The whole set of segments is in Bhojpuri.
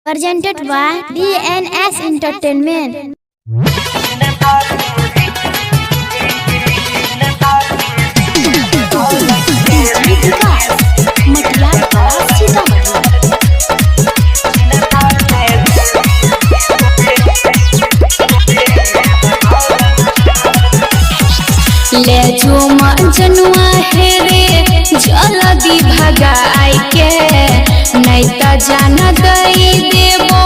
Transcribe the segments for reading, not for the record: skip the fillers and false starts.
Presented by DNS Entertainment. ले जो जनुआ है रे जल्दी भगाई के नहीं तो जान दई देवो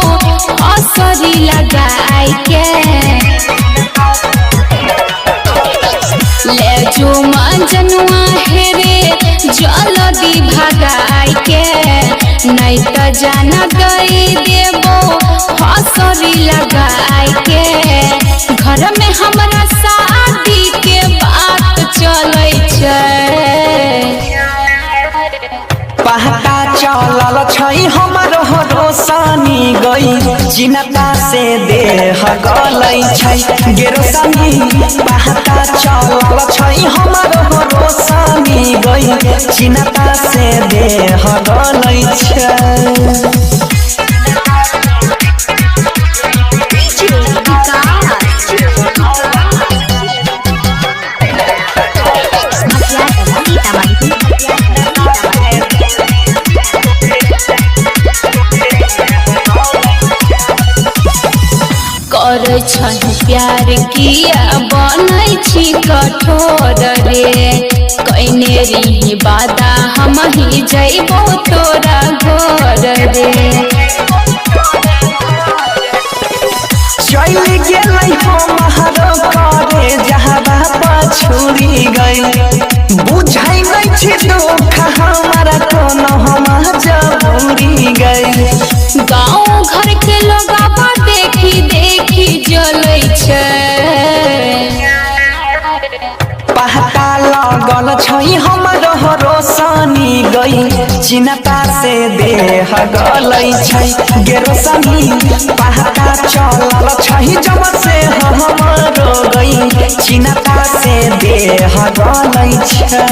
असरी लगाई के। ले जो जनुआ है रे जल्दी भगाई के नहीं तो जान दई देवो असरी लगाई के। घर में हमरा शादी के बात चलै छै, पहता चलल छै हमरो रोशनी गई चिन्ता से देह गलै छै गे रोशनी। पहता चलल छै हमरो रोशनी गई चिन्ता से देह गलै छै। करे छै प्यार किया बनै छी कठोर रे कइने रही वादा हम ही जइबो तोरा घर रे। चल गेलै हमरो करे जहबा पछुरी गई बुझाई नहीं छी दुख हमारा कोनो हम जबूरी गई। गाँव घर के लोग देखी देखी जलै छै, पहता लगल छै हमरो रोशनी गई चिन्ता से देह गलै छै गे रोशनी। पहता चलल छै जब से हमरो गई चिन्ता से देह गलै छै।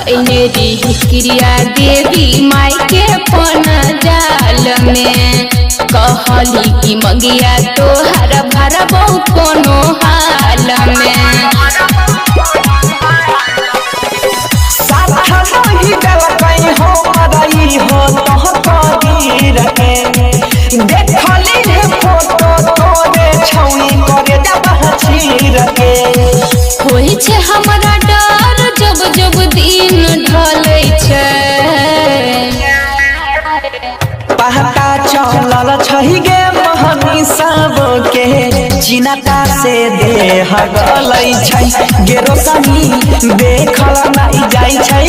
खैनेरी क्रिया देवी माई के पन जाल में कहली कि मंगिया तोहर भरबो कोनो हाल में। होई छै हमरा डर जब जब दिन ढलै छै, पहता चलल छै गे महनी सब के चिन्ता से देह गलै छै गे रोशनी। देखल नहीं जाइ छै